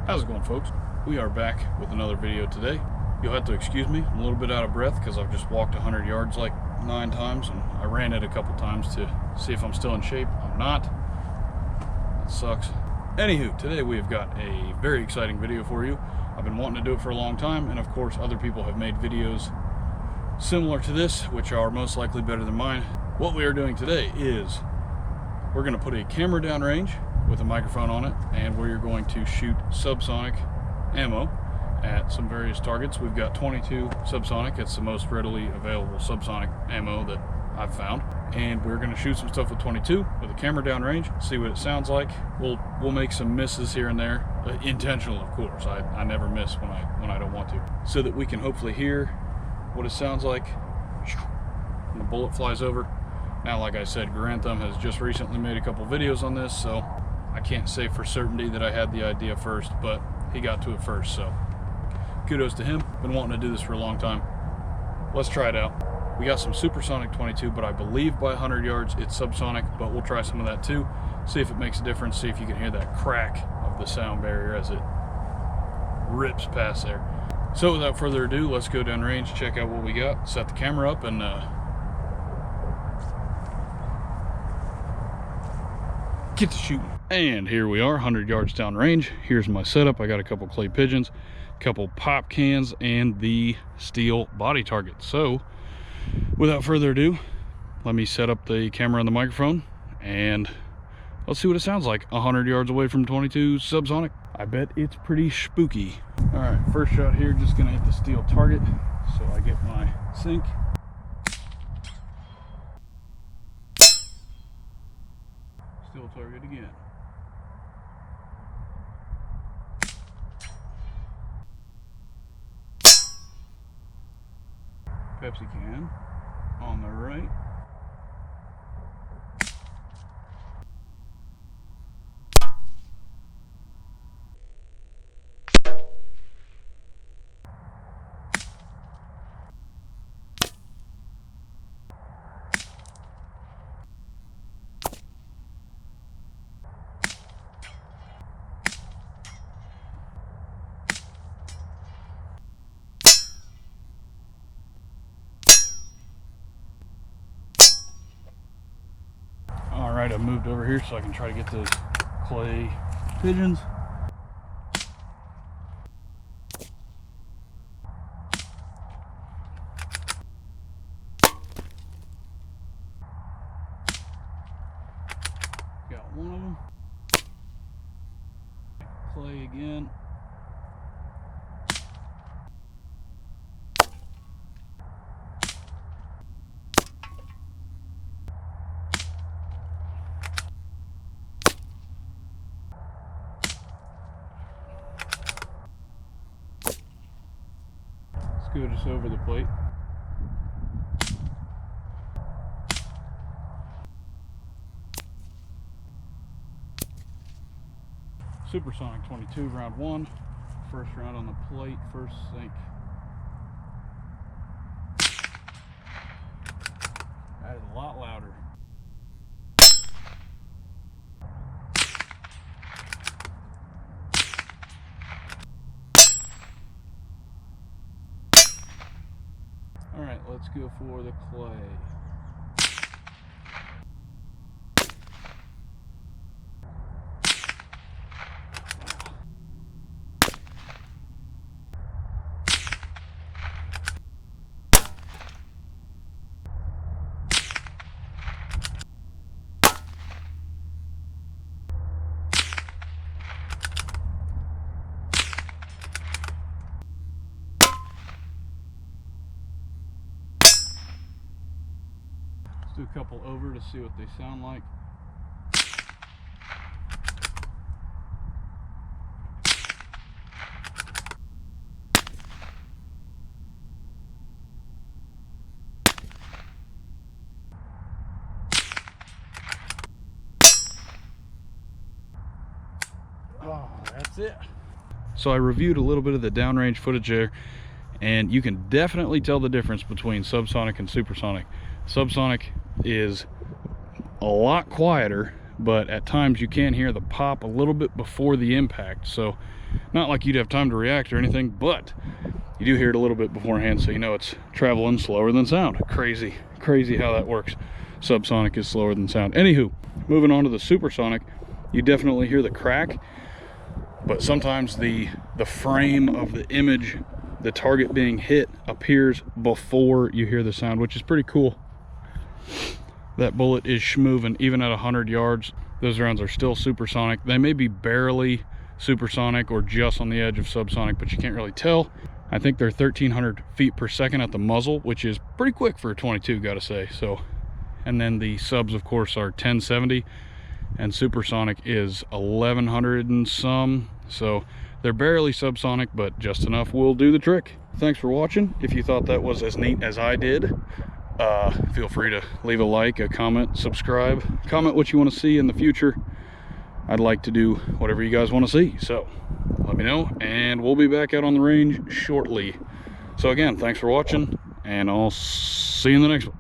How's it going, folks? We are back with another video today. You'll have to excuse me, I'm a little bit out of breath because I've just walked 100 yards like 9 times, and I ran it a couple times to see if I'm still in shape. I'm not. That sucks. Anywho, today we have got a very exciting video for you. I've been wanting to do it for a long time, and of course other people have made videos similar to this, which are most likely better than mine. What we are doing today is we're going to put a camera downrange with a microphone on it, and we're going to shoot subsonic ammo at some various targets. We've got 22 subsonic. It's the most readily available subsonic ammo that I've found, and we're going to shoot some stuff with 22 with a camera downrange, see what it sounds like. We'll make some misses here and there, intentional of course. I never miss when I don't want to, so that we can hopefully hear what it sounds like when the bullet flies over. Now, like I said, Grantham has just recently made a couple videos on this, so I can't say for certainty that I had the idea first, but he got to it first, so kudos to him. Been wanting to do this for a long time. Let's try it out. We got some supersonic 22, but I believe by 100 yards it's subsonic, but we'll try some of that too. See if it makes a difference, see if you can hear that crack of the sound barrier as it rips past there. So without further ado, let's go downrange, check out what we got, set the camera up, and get to shooting. And here we are, 100 yards downrange. Here's my setup. I got a couple clay pigeons, a couple pop cans, and the steel body target. So without further ado, let me set up the camera and the microphone, and let's see what it sounds like 100 yards away from 22 subsonic. I bet it's pretty spooky. All right, first shot here, just gonna hit the steel target so I get my sync. Steel target again. Pepsi can on the right. Alright, I've moved over here so I can try to get those clay pigeons. Got one of them. Clay again. Go just over the plate. Supersonic 22, round 1. First round on the plate, first sink. That is a lot louder. All right, let's go for the clay. Do a couple over to see what they sound like. Oh, that's it. So I reviewed a little bit of the downrange footage there, and you can definitely tell the difference between subsonic and supersonic. Subsonic is a lot quieter, but at times you can hear the pop a little bit before the impact. So not like you'd have time to react or anything, but you do hear it a little bit beforehand, so you know it's traveling slower than sound. Crazy how that works. Subsonic is slower than sound. Anywho, moving on to the supersonic, you definitely hear the crack, but sometimes the frame of the image, the target being hit, appears before you hear the sound, which is pretty cool. That bullet is schmoving even at 100 yards. Those rounds are still supersonic. They may be barely supersonic or just on the edge of subsonic, but you can't really tell. I think they're 1,300 feet per second at the muzzle, which is pretty quick for a 22, gotta say. So, and then the subs, of course, are 1070, and supersonic is 1,100 and some. So they're barely subsonic, but just enough will do the trick. Thanks for watching. If you thought that was as neat as I did, feel free to leave a like, a comment, subscribe, comment what you want to see in the future. I'd like to do whatever you guys want to see, so let me know, and we'll be back out on the range shortly. So again, thanks for watching, and I'll see you in the next one.